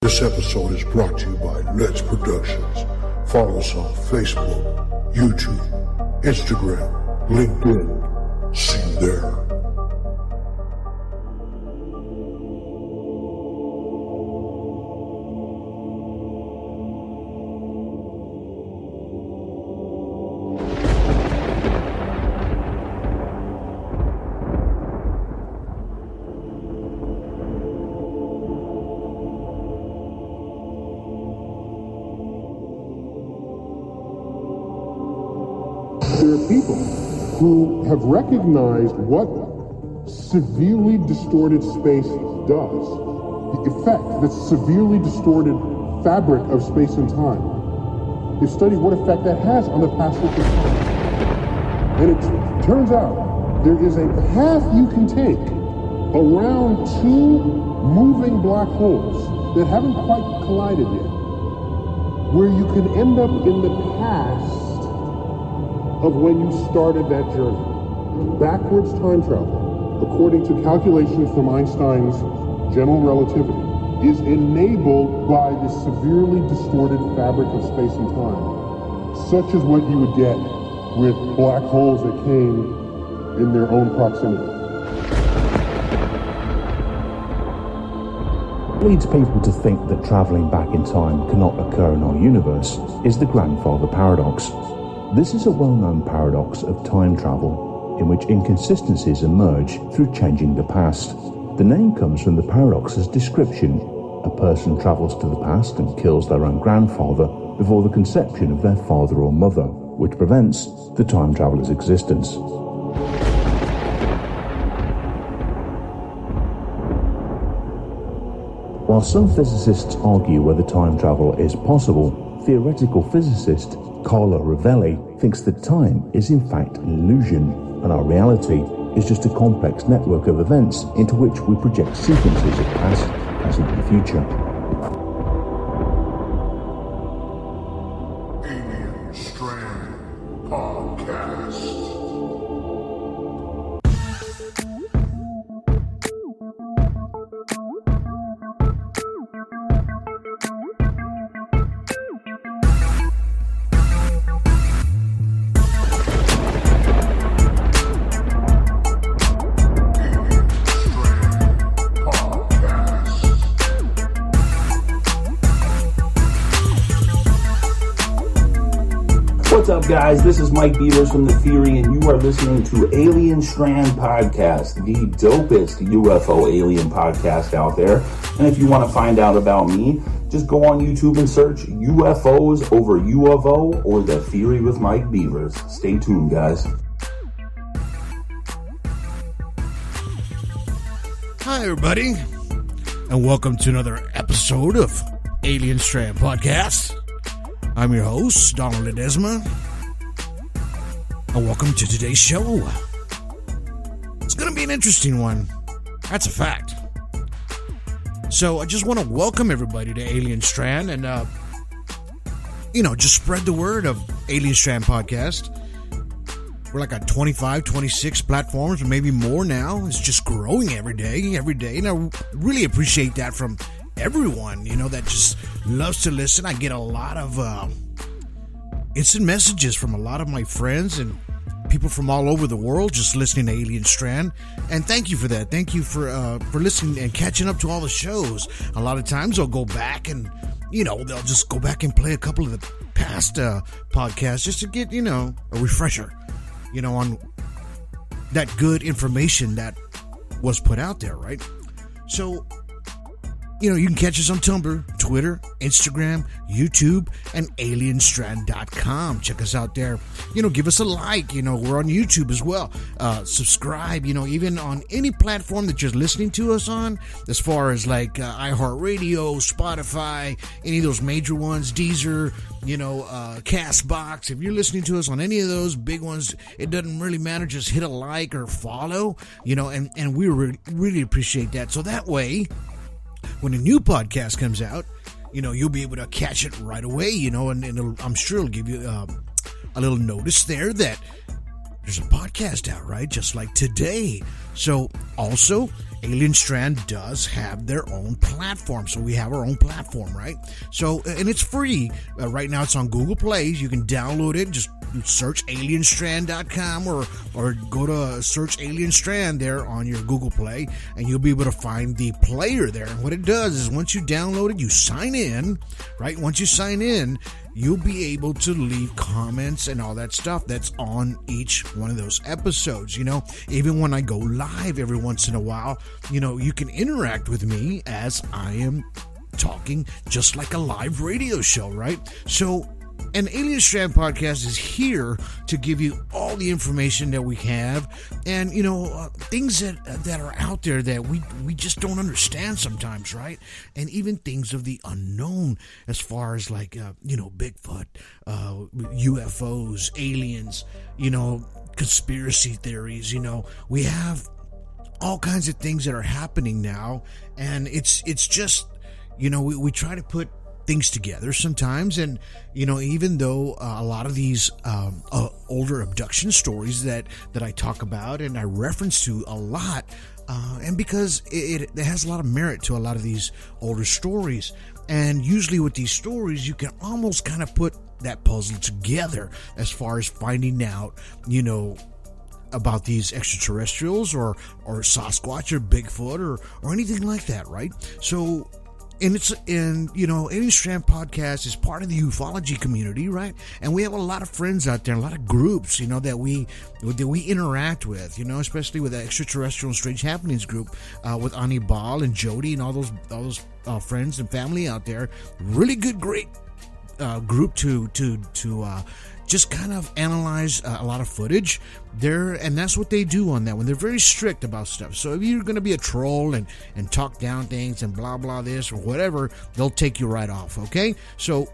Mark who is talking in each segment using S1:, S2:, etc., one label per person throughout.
S1: This episode is brought to you by Let's Productions. Follow us on Facebook, YouTube, Instagram, LinkedIn. See you there.
S2: There are people who have recognized what severely distorted space does, the effect that severely distorted fabric of space and time. They've studied what effect that has on the passage of time. And it turns out there is a path you can take around two moving black holes that haven't quite collided yet, where you can end up in the past of when you started that journey. Backwards time travel, according to calculations from Einstein's general relativity, is enabled by the severely distorted fabric of space and time, such as what you would get with black holes that came in their own proximity.
S3: What leads people to think that travelling back in time cannot occur in our universe is the grandfather paradox. This is a well-known paradox of time travel, in which inconsistencies emerge through changing the past. The name comes from the paradox's description. A person travels to the past and kills their own grandfather before the conception of their father or mother, which prevents the time traveller's existence. While some physicists argue whether time travel is possible, theoretical physicist Carlo Rovelli thinks that time is in fact an illusion, and our reality is just a complex network of events into which we project sequences of past, present and future.
S1: Alien Strand Podcast.
S4: What's up, guys? This is Mike Beavers from The Theory, and you are listening to Alien Strand Podcast, the dopest UFO alien podcast out there. And if you want to find out about me, just go on YouTube and search UFOs over U of O or The Theory with Mike Beavers. Stay tuned, guys.
S5: Hi, everybody, and welcome to another episode of Alien Strand Podcast. I'm your host, Donald Ledesma, and welcome to today's show. It's going to be an interesting one. That's a fact. So I just want to welcome everybody to Alien Strand and, just spread the word of Alien Strand Podcast. We're like at 25, 26 platforms, or maybe more now. It's just growing every day. And I really appreciate that from everyone, that just loves to listen. I get a lot of instant messages from a lot of my friends and people from all over the world just listening to Alien Strand, and thank you for that. Thank you for listening and catching up to all the shows. A lot of times I'll go back and they'll just go back and play a couple of the past podcasts just to get a refresher on that good information that was put out there, right? So you can catch us on Tumblr, Twitter, Instagram, YouTube, and alienstrand.com. Check us out there. Give us a like. We're on YouTube as well. Subscribe, even on any platform that you're listening to us on, as far as like iHeartRadio, Spotify, any of those major ones, Deezer, Castbox. If you're listening to us on any of those big ones, it doesn't really matter. Just hit a like or follow, and we really appreciate that. So that way, when a new podcast comes out, you'll be able to catch it right away, and I'm sure it'll give you a little notice there that there's a podcast out, right? Just like today. So also, Alien Strand does have their own platform. So we have our own platform, right? So, and it's free. Right now it's on Google Play. You can download it. Just search alienstrand.com or go to search Alien Strand there on your Google Play, and you'll be able to find the player there. And what it does is once you download it, you sign in, right? Once you sign in, you'll be able to leave comments and all that stuff that's on each one of those episodes. Even when I go live every once in a while, you can interact with me as I am talking just like a live radio show, right? So an Alien Strand podcast is here to give you all the information that we have, and things that are out there that we just don't understand sometimes, right? And even things of the unknown, as far as like Bigfoot, UFOs, aliens, conspiracy theories. We have all kinds of things that are happening now, and it's just we try to put things together sometimes, and even though a lot of these older abduction stories that I talk about and I reference to a lot, and because it has a lot of merit to a lot of these older stories, and usually with these stories you can almost kind of put that puzzle together as far as finding out about these extraterrestrials or Sasquatch or Bigfoot or anything like that, right? So Alien Strand podcast is part of the ufology community, right? And we have a lot of friends out there, a lot of groups, that we interact with, especially with the Extraterrestrial and Strange Happenings group, with Ani Ball and Jody and all those friends and family out there. Really good, great group to just kind of analyze a lot of footage there, and that's what they do on that one. They're very strict about stuff. So if you're going to be a troll and talk down things and blah blah this or whatever, they'll take you right off, okay? So,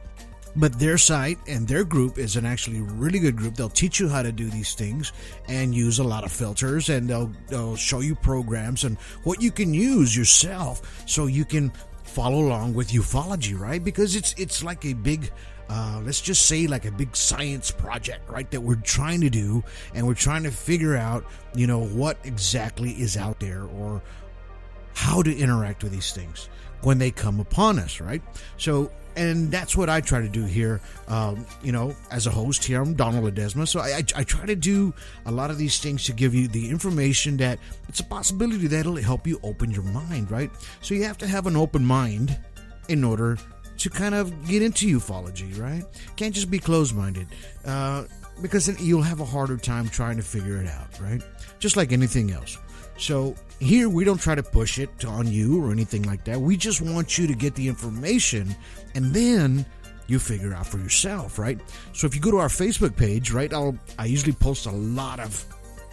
S5: but their site and their group is an actually really good group. They'll teach you how to do these things and use a lot of filters, and they'll show you programs and what you can use yourself so you can follow along with ufology, right? Because it's like a big let's just say like a big science project, right, that we're trying to do, and we're trying to figure out what exactly is out there or how to interact with these things when they come upon us, right? So, and that's what I try to do here, as a host here. I'm Donald Ledesma, so I try to do a lot of these things to give you the information that it's a possibility that it'll help you open your mind, right? So you have to have an open mind in order to kind of get into ufology, right? Can't just be closed-minded, because then you'll have a harder time trying to figure it out, right? Just like anything else. So here we don't try to push it on you or anything like that. We just want you to get the information, and then you figure out for yourself, right? So if you go to our Facebook page, right, I usually post a lot of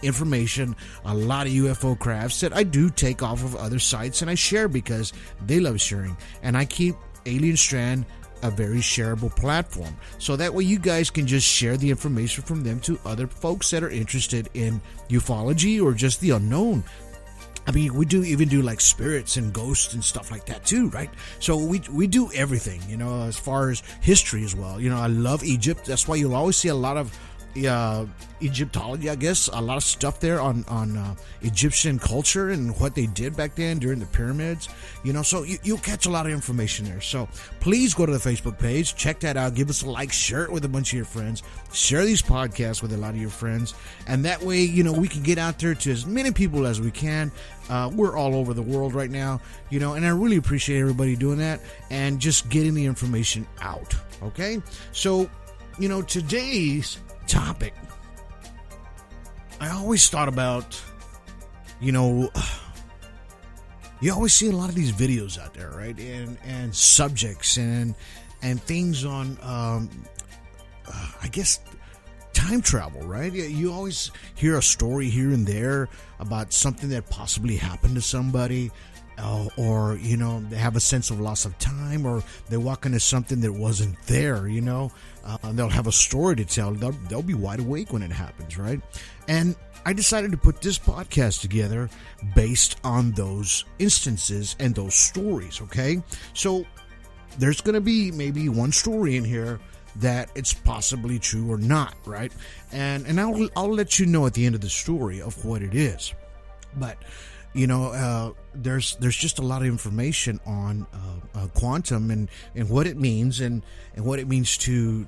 S5: information, a lot of UFO crafts that I do take off of other sites, and I share because they love sharing, and I keep Alien Strand a very shareable platform, so that way you guys can just share the information from them to other folks that are interested in ufology or just the unknown. I mean, we even do like spirits and ghosts and stuff like that too, right? So we do everything, as far as history as well. I love Egypt. That's why you'll always see a lot of Egyptology, I guess, a lot of stuff there on Egyptian culture and what they did back then during the pyramids, so you'll catch a lot of information there. So please go to the Facebook page, check that out, give us a like, share it with a bunch of your friends, share these podcasts with a lot of your friends, and that way, we can get out there to as many people as we can. We're all over the world right now, and I really appreciate everybody doing that and just getting the information out, okay? So, today's topic, I always thought about, you always see a lot of these videos out there, right? And subjects and things on, I guess, time travel, right? You always hear a story here and there about something that possibly happened to somebody, or they have a sense of loss of time, or they walk into something that wasn't there, and they'll have a story to tell. They'll be wide awake when it happens, right? And I decided to put this podcast together based on those instances and those stories, okay? So there's going to be maybe one story in here that it's possibly true or not, right? And I'll let you know at the end of the story of what it is. But there's just a lot of information on quantum and what it means and what it means to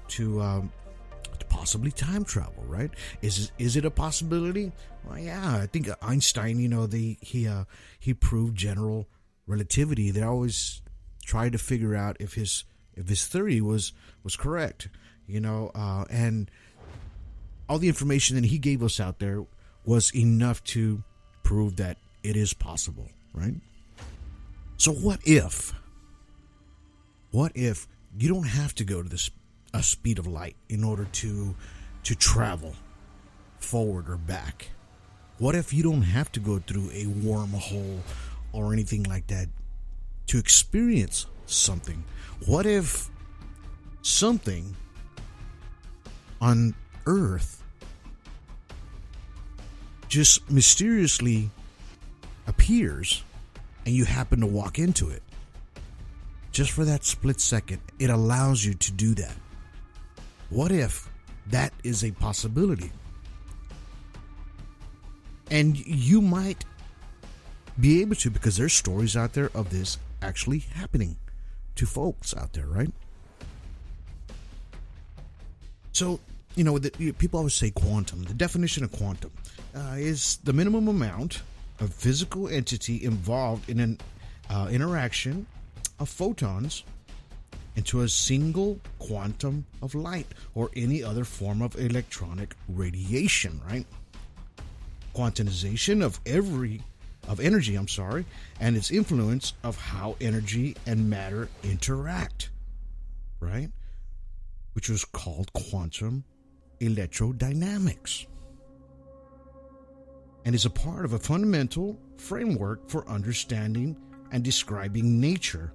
S5: possibly time travel, right? Is it a possibility? Well, yeah, I think Einstein, he proved general relativity. They always tried to figure out if his theory was correct, and all the information that he gave us out there was enough to prove that it is possible, right? So what if you don't have to go to a speed of light in order to travel forward or back? What if you don't have to go through a wormhole or anything like that to experience something? What if something on Earth just mysteriously appears and you happen to walk into it? Just for that split second, it allows you to do that. What if that is a possibility? And you might be able to, because there's stories out there of this actually happening to folks out there, right? So, people always say quantum. The definition of quantum is the minimum amount of physical entity involved in an interaction of photons into a single quantum of light or any other form of electronic radiation, right? Quantization of energy, and its influence of how energy and matter interact, right? Which was called quantum electrodynamics, and is a part of a fundamental framework for understanding and describing nature.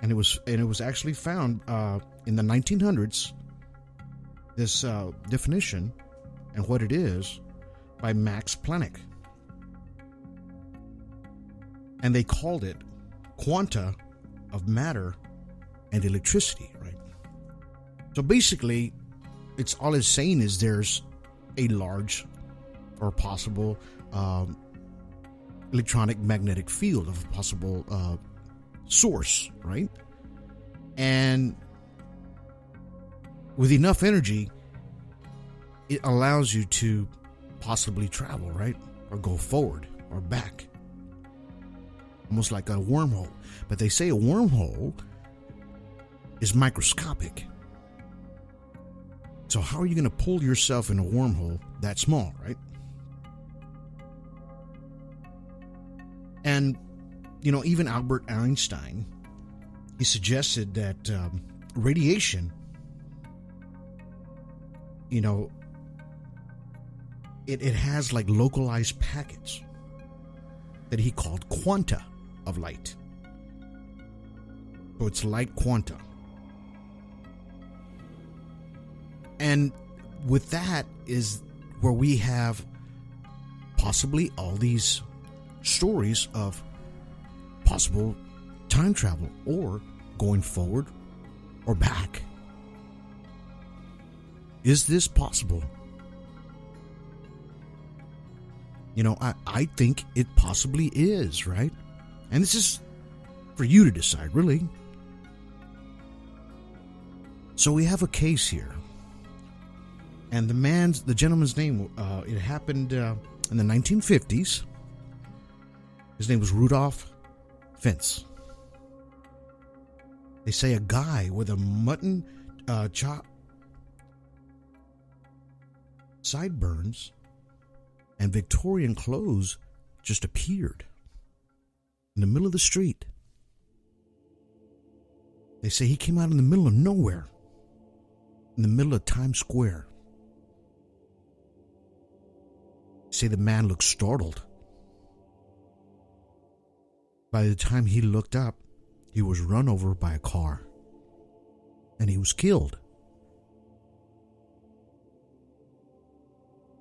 S5: And it was actually found in the 1900s, this definition and what it is, by Max Planck. And they called it quanta of matter and electricity, right? So basically, it's all it's saying is there's a large or possible electronic magnetic field of a possible source, right? And with enough energy, it allows you to possibly travel, right? Or go forward or back. Almost like a wormhole. But they say a wormhole is microscopic. So how are you going to pull yourself in a wormhole that small, right? And, even Albert Einstein, he suggested that radiation, it has like localized packets that he called quanta of light. So it's light quanta. And with that is where we have possibly all these stories of possible time travel or going forward or back. Is this possible? I think it possibly is, right? And this is for you to decide, really. So we have a case here. And the gentleman's name, it happened in the 1950s. His name was Rudolph Fentz. They say a guy with a mutton chop, sideburns, and Victorian clothes just appeared in the middle of the street. They say he came out in the middle of nowhere, in the middle of Times Square. They say the man looked startled. By the time he looked up, he was run over by a car, and he was killed.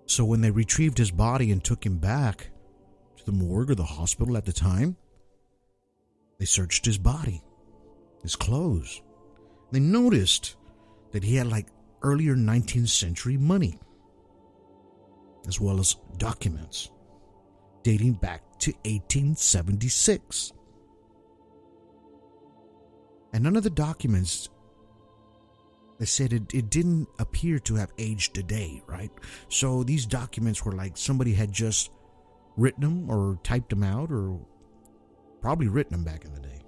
S5: So when they retrieved his body and took him back to the morgue or the hospital at the time, they searched his body, his clothes. They noticed that he had like earlier 19th century money, as well as documents dating back to 1876. And none of the documents, they said it didn't appear to have aged a day, right? So these documents were like somebody had just written them or typed them out, or probably written them back in the day.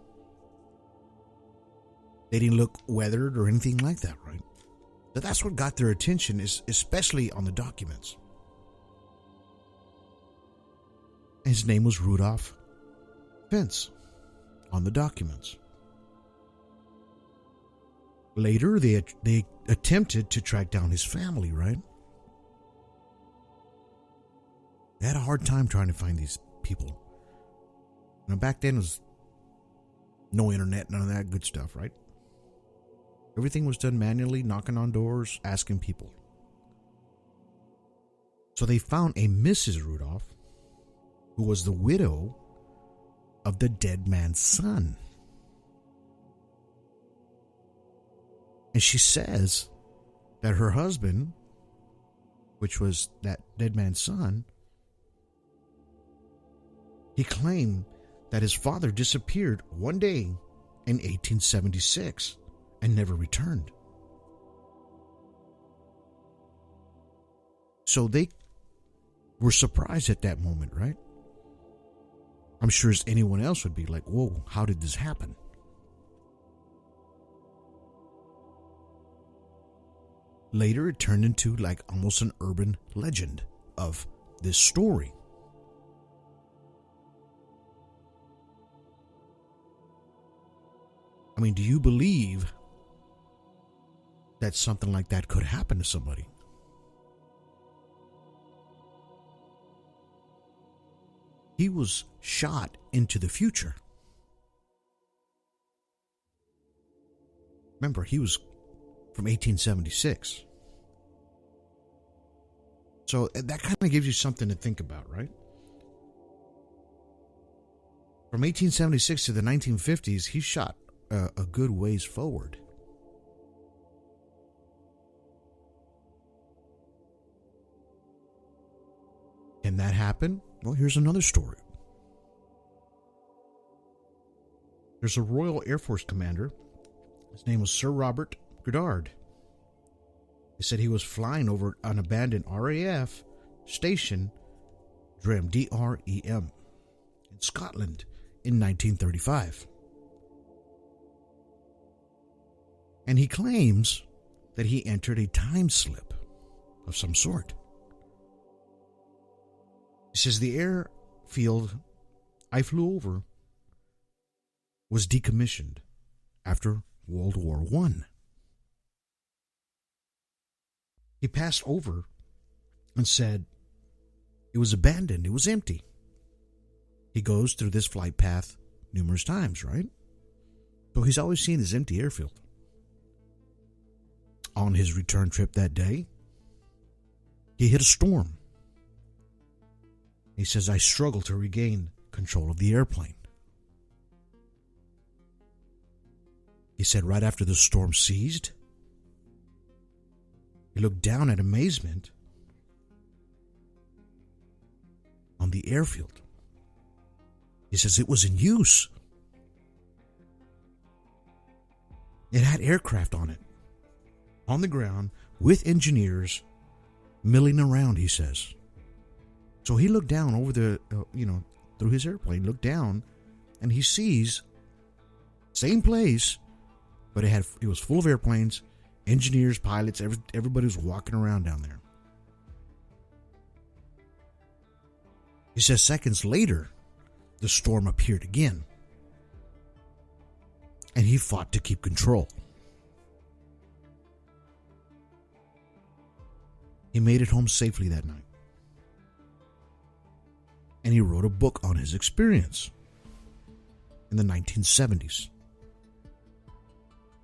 S5: They didn't look weathered or anything like that, right? So that's what got their attention, is especially on the documents. His name was Rudolph Vince on the documents. Later, they attempted to track down his family, right? They had a hard time trying to find these people. Now, back then, was no internet, none of that good stuff, right? Everything was done manually, knocking on doors, asking people. So they found a Mrs. Rudolph, who was the widow of the dead man's son. And she says that her husband, which was that dead man's son, he claimed that his father disappeared one day in 1876 and never returned. So they were surprised at that moment, right? I'm sure as anyone else would be like, whoa, how did this happen? Later, it turned into like almost an urban legend of this story. I mean, do you believe that something like that could happen to somebody? He was shot into the future. Remember, he was from 1876. So that kind of gives you something to think about, right? From 1876 to the 1950s, he shot a good ways forward. Can that happen? Well, here's another story. There's a Royal Air Force commander. His name was Sir Robert Goddard. He said he was flying over an abandoned RAF station, DREM, D-R-E-M, in Scotland in 1935. And he claims that he entered a time slip of some sort. He says the airfield I flew over was decommissioned after World War I. He passed over and said it was abandoned, it was empty. He goes through this flight path numerous times, right? So he's always seen this empty airfield. On his return trip that day, he hit a storm. He says, I struggled to regain control of the airplane. He said right after the storm ceased, he looked down at amazement on the airfield. He says it was in use. It had aircraft on it, on the ground, with engineers milling around, he says. So he looked down over the, through his airplane, looked down, and he sees same place, but it was full of airplanes, engineers, pilots, everybody was walking around down there. He says seconds later, the storm appeared again, and he fought to keep control. He made it home safely that night. And he wrote a book on his experience in the 1970s.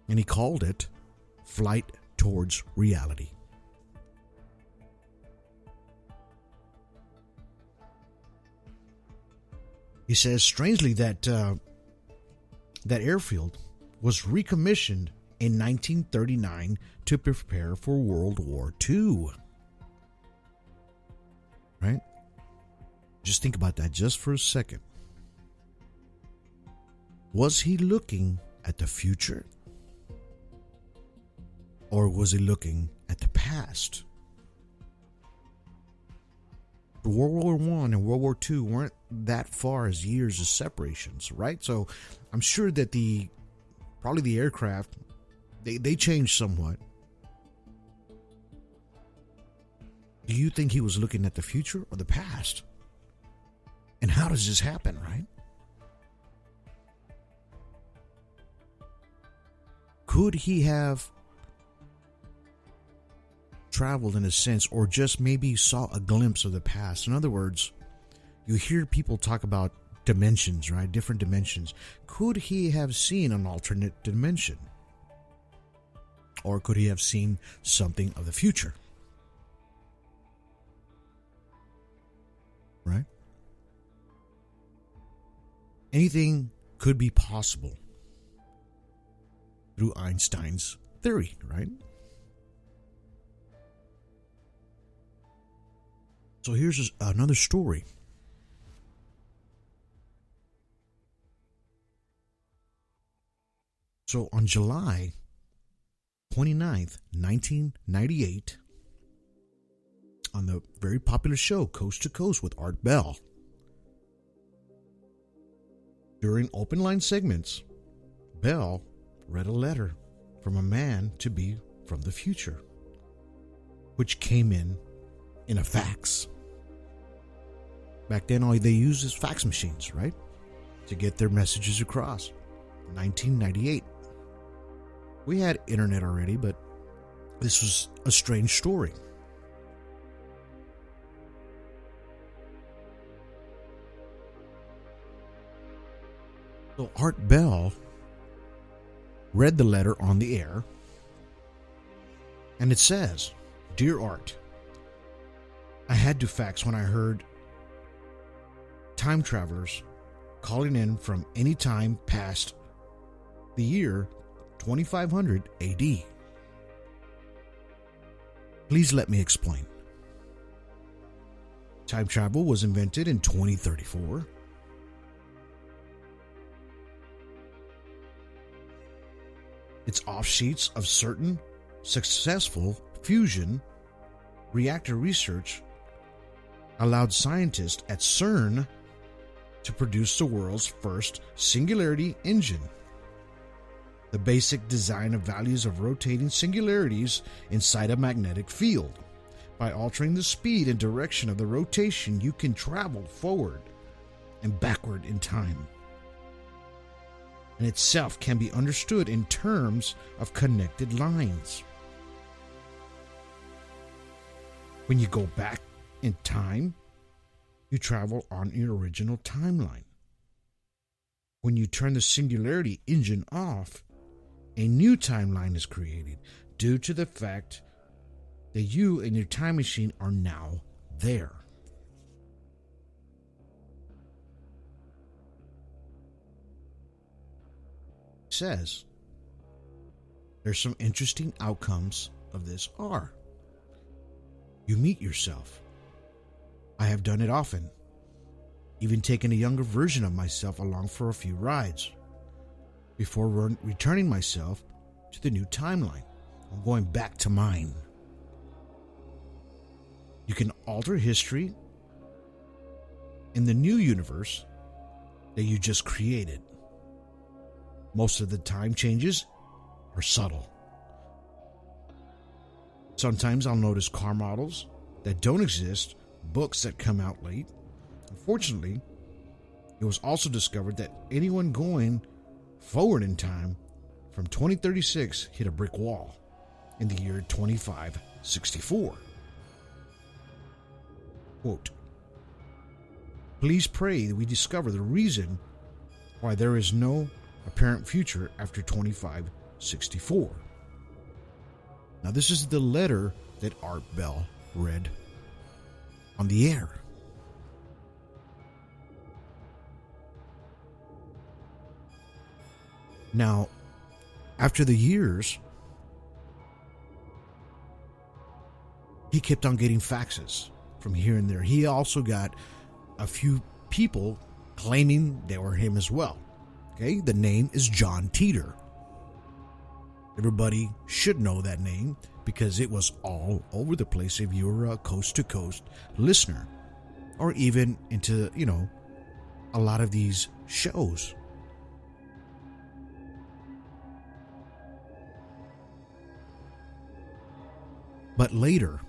S5: And he called it Flight Towards Reality. He says, strangely, that airfield was recommissioned in 1939 to prepare for World War II. Right? Just think about that just for a second. Was he looking at the future? Or was he looking at the past? World War I and World War II weren't that far as years of separations, right? So I'm sure that probably the aircraft, they changed somewhat. Do you think he was looking at the future or the past? And how does this happen, right? Could he have traveled in a sense, or just maybe saw a glimpse of the past? In other words, you hear people talk about dimensions, right? Different dimensions. Could he have seen an alternate dimension? Or could he have seen something of the future? Right? Anything could be possible through Einstein's theory, right? So here's another story. So on July 29th, 1998, on the very popular show Coast to Coast with Art Bell, during open line segments, Bell read a letter from a man to be from the future, which came in a fax. Back then, all they used is fax machines, right? To get their messages across. 1998. We had internet already, but this was a strange story. So Art Bell read the letter on the air, and it says, "Dear Art, I had to fax when I heard time travelers calling in from any time past the year 2500 AD. Please let me explain. Time travel was invented in 2034. It's offshoots of certain successful fusion reactor research allowed scientists at CERN to produce the world's first singularity engine. The basic design of values of rotating singularities inside a magnetic field. By altering the speed and direction of the rotation, you can travel forward and backward in time. And itself can be understood in terms of connected lines. When you go back in time, you travel on your original timeline. When you turn the singularity engine off, a new timeline is created due to the fact that you and your time machine are now there. It says there's some interesting outcomes of this are: you meet yourself. I have done it often, even taken a younger version of myself along for a few rides before returning myself to the new timeline. I'm going back to mine. You can alter history in the new universe that you just created. Most of the time changes are subtle. Sometimes I'll notice car models that don't exist, books that come out late. Unfortunately, it was also discovered that anyone going forward in time from 2036 hit a brick wall in the year 2564. Quote, please pray that we discover the reason why there is no apparent future after 2564. Now, this is the letter that Art Bell read on the air. Now, after the years, he kept on getting faxes from here and there. He also got a few people claiming they were him as well. Okay, the name is John Teeter. Everybody should know that name because it was all over the place if you were a coast-to-coast listener or even into, a lot of these shows. But later,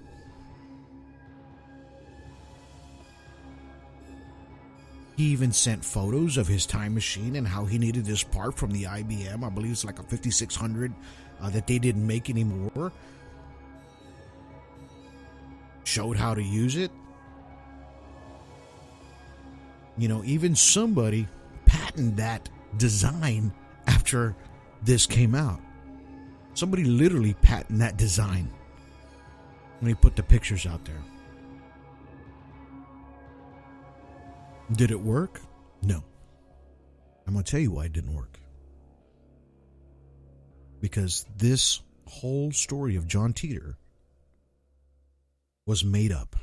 S5: he even sent photos of his time machine and how he needed this part from the IBM. I believe it's like a 5600 that they didn't make anymore. Showed how to use it. Even somebody patented that design after this came out. Somebody literally patented that design when he put the pictures out there. Did it work? No. I'm going to tell you why it didn't work. Because this whole story of John Teeter was made up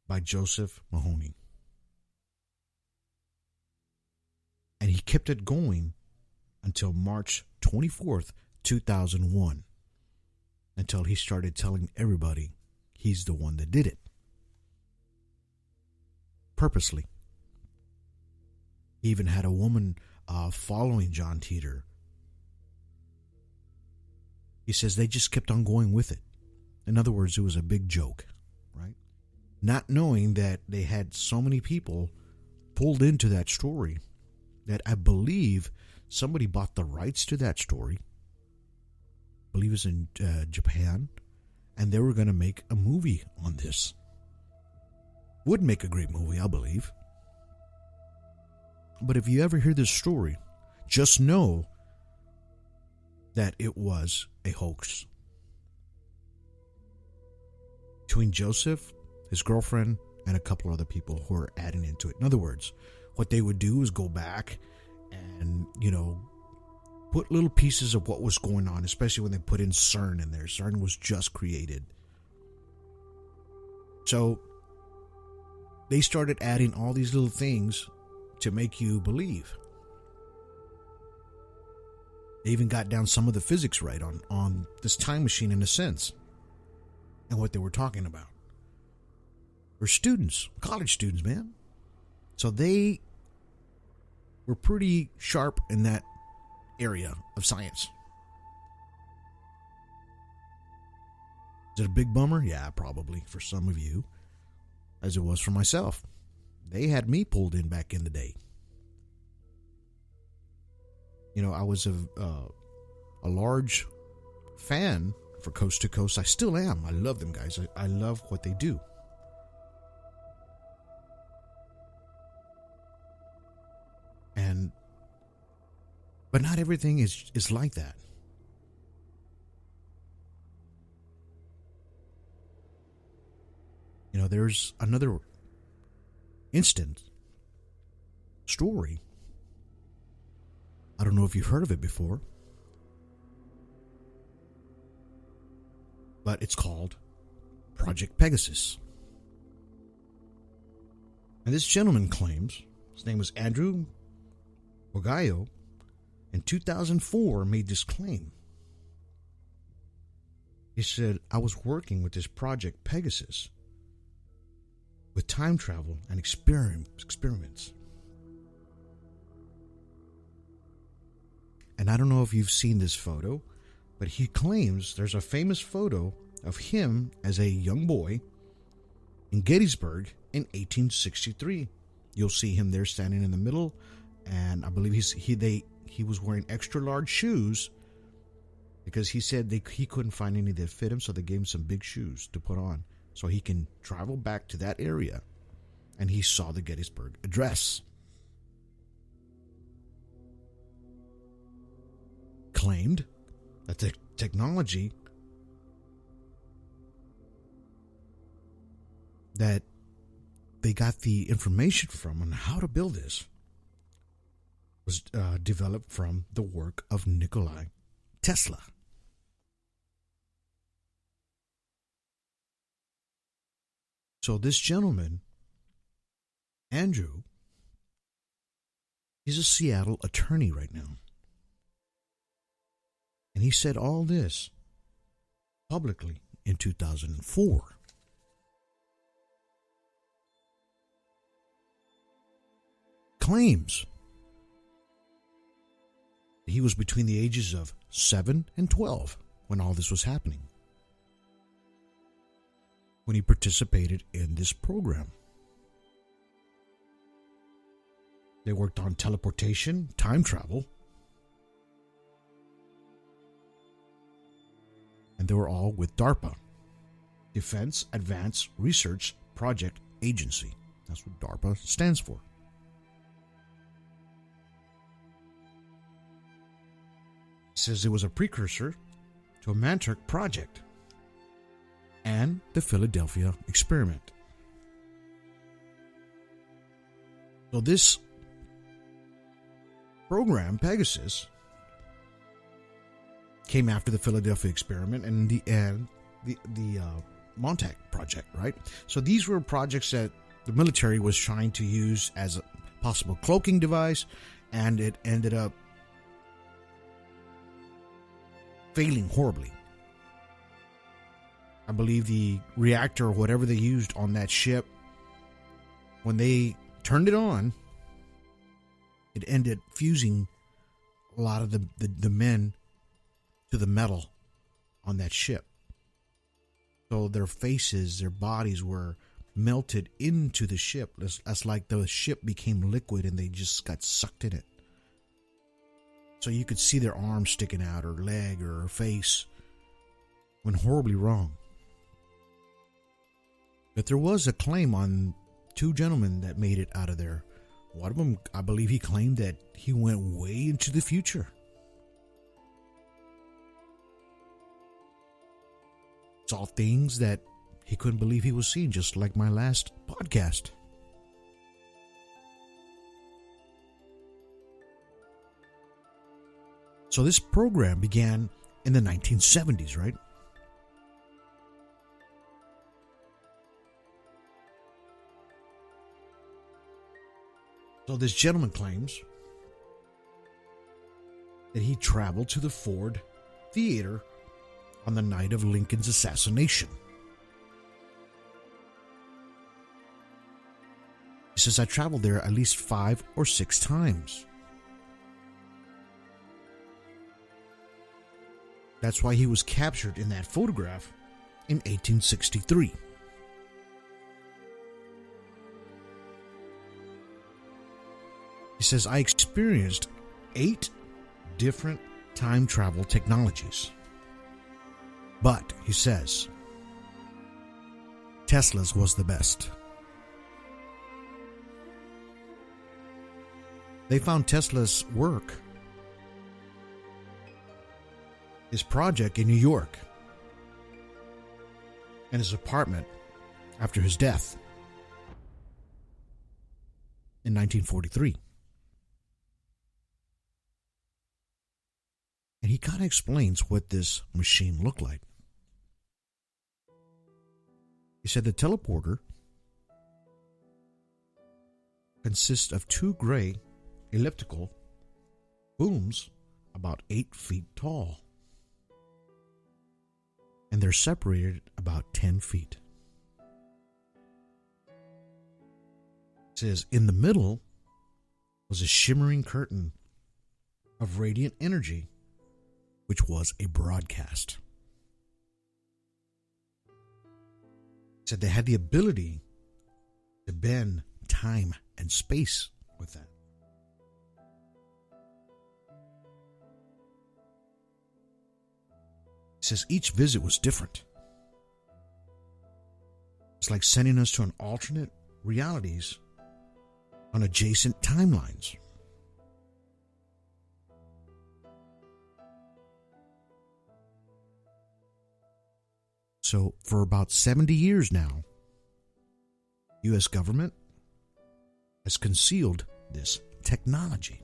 S5: by Joseph Mahoney. And he kept it going until March 24th, 2001. Until he started telling everybody he's the one that did it. Purposely. He even had a woman following John Teeter. He says they just kept on going with it. In other words, it was a big joke, right? Not knowing that they had so many people pulled into that story that I believe somebody bought the rights to that story. I believe it was in Japan. And they were going to make a movie on this. Would make a great movie, I believe. But if you ever hear this story, just know that it was a hoax. Between Joseph, his girlfriend, and a couple other people who are adding into it. In other words, what they would do is go back and, put little pieces of what was going on, especially when they put in CERN in there. CERN was just created. So they started adding all these little things to make you believe. They even got down some of the physics right on this time machine in a sense and what they were talking about. We're students, college students, man. So they were pretty sharp in that area of science. Is it a big bummer? Yeah, probably for some of you, as it was for myself. They had me pulled in back in the day. I was a large fan for Coast to Coast. I still am. I love them guys. I love what they do. But not everything is like that. There's another instant story. I don't know if you've heard of it before, but it's called Project Pegasus. And this gentleman claims, his name was Andrew Wagallo, in 2004 made this claim. He said, I was working with this Project Pegasus with time travel and experiments. And I don't know if you've seen this photo, but he claims there's a famous photo of him as a young boy in Gettysburg in 1863. You'll see him there standing in the middle, and I believe he was wearing extra large shoes because he said he couldn't find any that fit him, so they gave him some big shoes to put on so he can travel back to that area. And he saw the Gettysburg Address. Claimed that the technology that they got the information from on how to build this was developed from the work of Nikola Tesla. So this gentleman, Andrew, he's a Seattle attorney right now. And he said all this publicly in 2004. Claims he was between the ages of 7 and 12 when all this was happening, when he participated in this program. They worked on teleportation, time travel, and they were all with DARPA, Defense Advanced Research Project Agency. That's what DARPA stands for. It says it was a precursor to a Mantark project and the Philadelphia experiment. So this program, Pegasus, came after the Philadelphia experiment and the Montauk project, right? So these were projects that the military was trying to use as a possible cloaking device, and it ended up failing horribly. I believe the reactor or whatever they used on that ship, when they turned it on, it ended fusing a lot of the men to the metal on that ship. So their faces, their bodies were melted into the ship. That's like the ship became liquid and they just got sucked in it. So you could see their arms sticking out, or leg, or face. Went horribly wrong. But there was a claim on 2 gentlemen that made it out of there. One of them, I believe he claimed that he went way into the future. Saw things that he couldn't believe he was seeing, just like my last podcast. So this program began in the 1970s, right? So this gentleman claims that he traveled to the Ford Theater on the night of Lincoln's assassination. He says, I traveled there at least 5 or 6 times. That's why he was captured in that photograph in 1863. He says, I experienced 8 different time travel technologies. But, he says, Tesla's was the best. They found Tesla's work, his project in New York, and his apartment after his death in 1943. And he kind of explains what this machine looked like. He said the teleporter consists of 2 gray elliptical booms about 8 feet tall. And they're separated about 10 feet. It says in the middle was a shimmering curtain of radiant energy, which was a broadcast. It said they had the ability to bend time and space with that. It says each visit was different. It's like sending us to an alternate realities on adjacent timelines. So for about 70 years now, U.S. government has concealed this technology.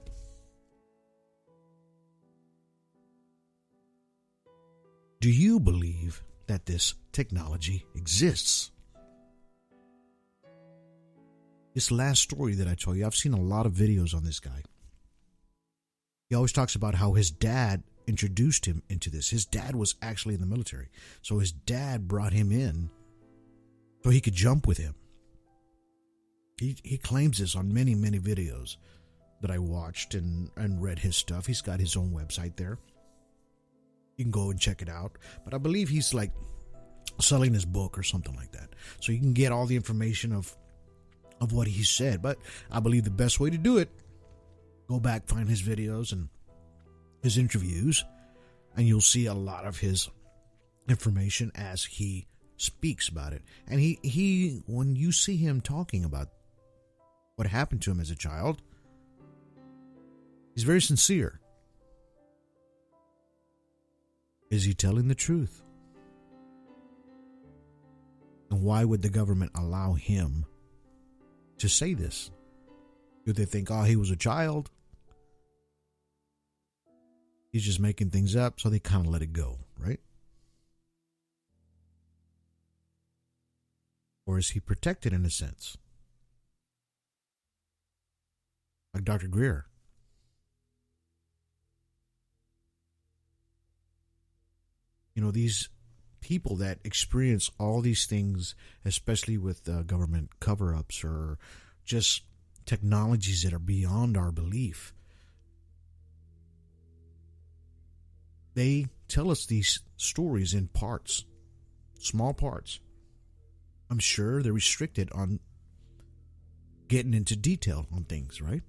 S5: Do you believe that this technology exists? This last story that I told you, I've seen a lot of videos on this guy. He always talks about how his dad introduced him into this. His dad was actually in the military. So his dad brought him in so he could jump with him. He claims this on many, many videos that I watched and read his stuff. He's got his own website there. You can go and check it out. But I believe he's like selling his book or something like that. So you can get all the information of what he said. But I believe the best way to do it, go back, find his videos and his interviews, and you'll see a lot of his information as he speaks about it. And he when you see him talking about what happened to him as a child, he's very sincere. Is he telling the truth? And why would the government allow him to say this? Do they think, oh, he was a child? He's just making things up, so they kind of let it go, right? Or is he protected in a sense? Like Dr. Greer. You know, these people that experience all these things, especially with government cover-ups or just technologies that are beyond our belief, they tell us these stories in parts, small parts. I'm sure they're restricted on getting into detail on things, right?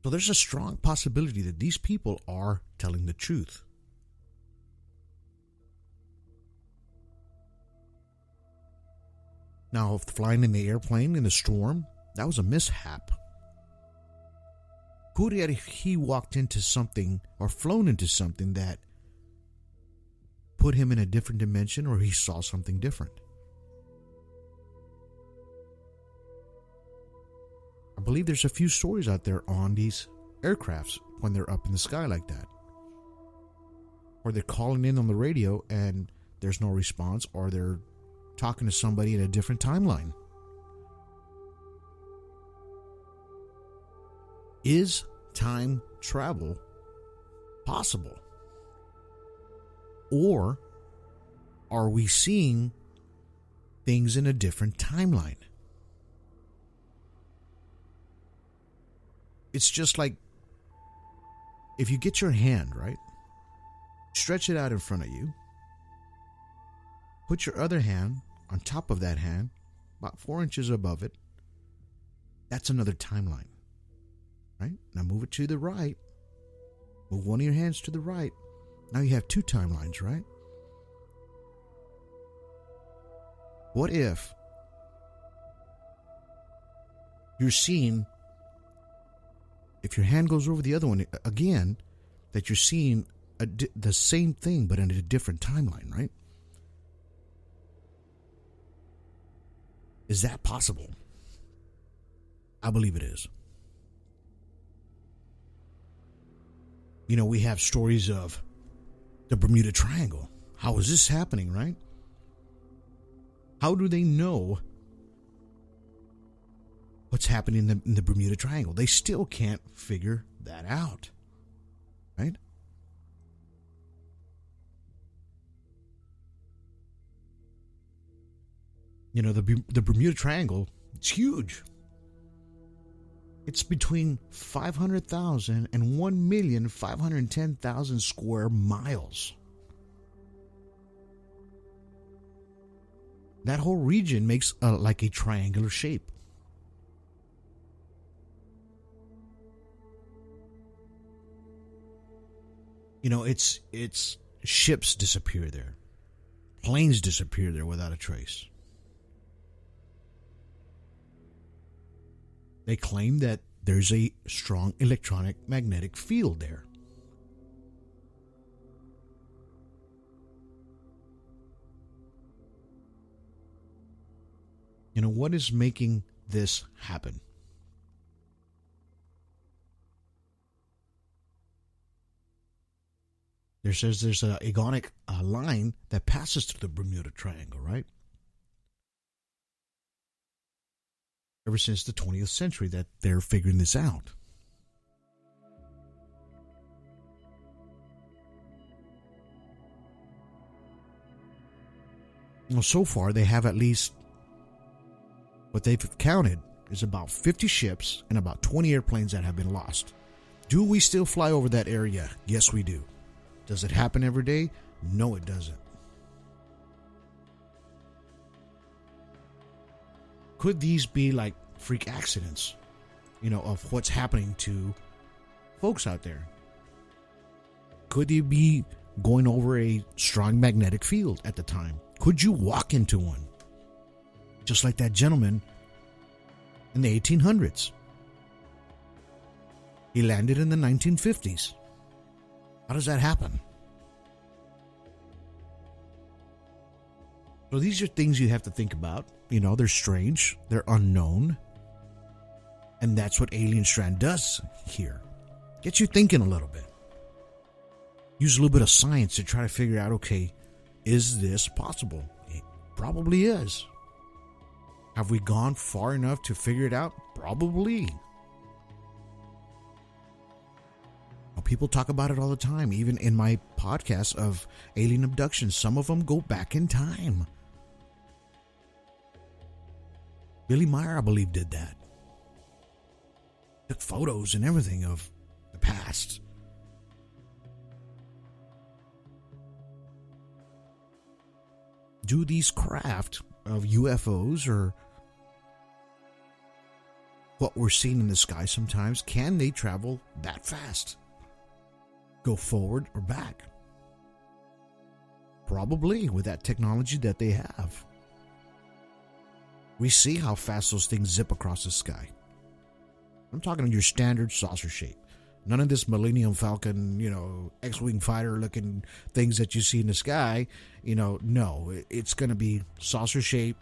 S5: So there's a strong possibility that these people are telling the truth. Now, flying in the airplane in the storm, that was a mishap. Could he walked into something or flown into something that put him in a different dimension, or he saw something different? I believe there's a few stories out there on these aircrafts when they're up in the sky like that. Or they're calling in on the radio and there's no response, or they're talking to somebody in a different timeline. Is time travel possible? Or are we seeing things in a different timeline? It's just like if you get your hand, right? Stretch it out in front of you. Put your other hand on top of that hand, about 4 inches above it. That's another timeline, right? Now move it to the right. Move one of your hands to the right. Now you have two timelines, right? What if you're seeing, if your hand goes over the other one again, that you're seeing the same thing but in a different timeline, right? Is that possible? I believe it is. You know, we have stories of the Bermuda Triangle. How is this happening, right? How do they know what's happening in the Bermuda Triangle? They still can't figure that out, right? You know, the Bermuda Triangle, it's huge. It's between 500,000 and 1,510,000 square miles. That whole region makes like a triangular shape. You know, it's ships disappear there. Planes disappear there without a trace. They claim that there's a strong electronic magnetic field there. You know, what is making this happen? There says there's an agonic line that passes through the Bermuda Triangle, right? ever since the 20th century that they're figuring this out. Well, so far they have at least, what they've counted is about 50 ships and about 20 airplanes that have been lost. Do we still fly over that area? Yes, we do. Does it happen every day? No, it doesn't. Could these be like freak accidents, of what's happening to folks out there? Could they be going over a strong magnetic field at the time? Could you walk into one? Just like that gentleman in the 1800s. He landed in the 1950s. How does that happen? So these are things you have to think about. They're strange, they're unknown. And that's what Alien Strand does here. Get you thinking a little bit. Use a little bit of science to try to figure out, okay, is this possible? It probably is. Have we gone far enough to figure it out? Probably. People talk about it all the time, even in my podcast of alien abductions. Some of them go back in time. Billy Meyer, I believe, did that. Took photos and everything of the past. Do these craft of UFOs or what we're seeing in the sky sometimes, can they travel that fast? Go forward or back? Probably, with that technology that they have. We see how fast those things zip across the sky. I'm talking your standard saucer shape. None of this Millennium Falcon, X-Wing fighter looking things that you see in the sky. No, it's going to be saucer shape,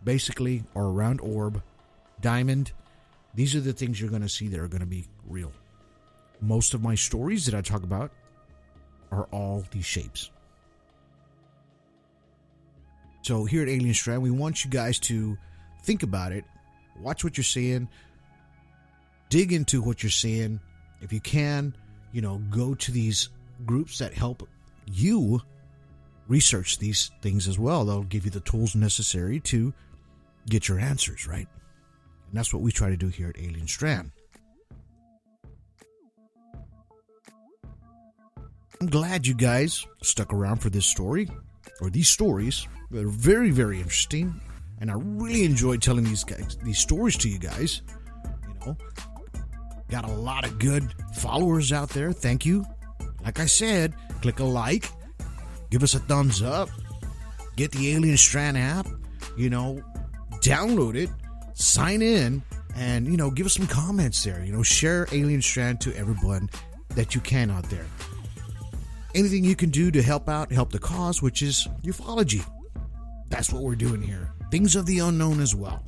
S5: basically, or a round orb, diamond. These are the things you're going to see that are going to be real. Most of my stories that I talk about are all these shapes. So here at Alien Strand, we want you guys to think about it, watch what you're seeing, dig into what you're seeing. If you can, go to these groups that help you research these things as well. They'll give you the tools necessary to get your answers, right? And that's what we try to do here at Alien Strand. I'm glad you guys stuck around for this story, or these stories. They're very, very interesting, and I really enjoyed telling these stories to you guys. Got a lot of good followers out there. Thank you. Like I said, click a like, give us a thumbs up, get the Alien Strand app, download it, sign in, and give us some comments there. Share Alien Strand to everyone that you can out there. Anything you can do to help the cause, which is ufology. That's what we're doing here. Things of the unknown as well.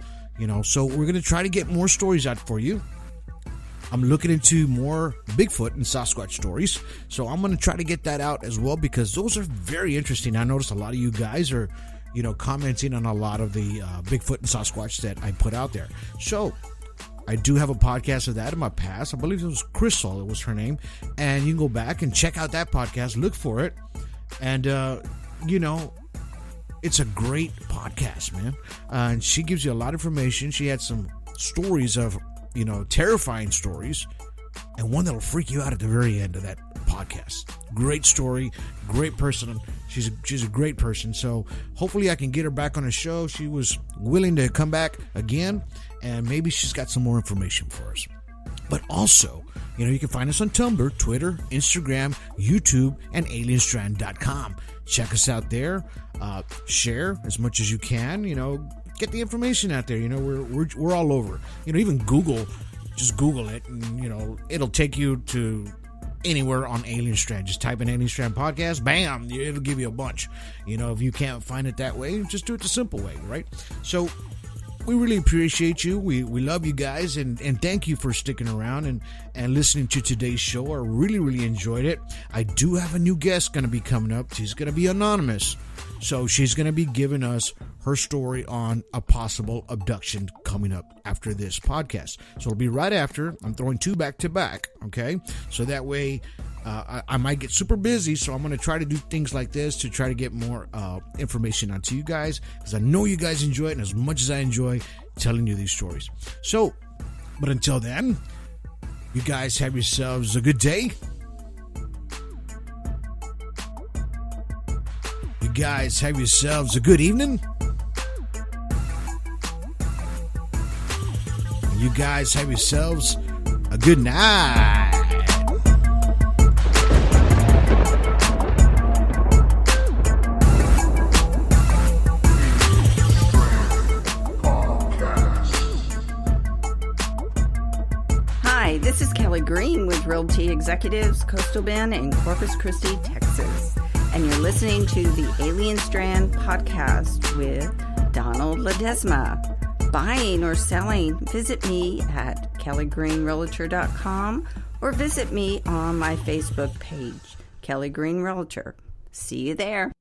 S5: So we're going to try to get more stories out for you. I'm looking into more Bigfoot and Sasquatch stories. So I'm going to try to get that out as well, because those are very interesting. I noticed a lot of you guys are, commenting on a lot of the Bigfoot and Sasquatch that I put out there. So I do have a podcast of that in my past. I believe it was Crystal, it was her name. And you can go back and check out that podcast, look for it. And, it's a great podcast, man. And she gives you a lot of information. She had some stories of, terrifying stories, and one that'll freak you out at the very end of that podcast. Great story, great person. She's a great person. So hopefully I can get her back on the show. She was willing to come back again, and maybe she's got some more information for us. But also, you can find us on Tumblr, Twitter, Instagram, YouTube, and alienstrand.com. Check us out there. Share as much as you can. Get the information out there. We're all over. Even Google, just Google it, and it'll take you to anywhere on Alien Strand. Just type in Alien Strand podcast, bam, it'll give you a bunch. If you can't find it that way, just do it the simple way, right? So we really appreciate you. We love you guys, and thank you for sticking around and listening to today's show. I really enjoyed it. I do have a new guest going to be coming up. She's going to be anonymous. So she's going to be giving us her story on a possible abduction coming up after this podcast. So it'll be right after. I'm throwing 2 back to back, okay? So that way I might get super busy, so I'm going to try to do things like this to try to get more information onto you guys, because I know you guys enjoy it, and as much as I enjoy telling you these stories. So, but until then, you guys have yourselves a good day. You guys have yourselves a good evening. You guys have yourselves a good night.
S6: Hi, this is Kelly Green with Realty Executives, Coastal Bend in Corpus Christi, Texas. And you're listening to the Alien Strand podcast with Donald Ledesma. Buying or selling, visit me at kellygreenrealtor.com or visit me on my Facebook page, Kelly Green Realtor. See you there.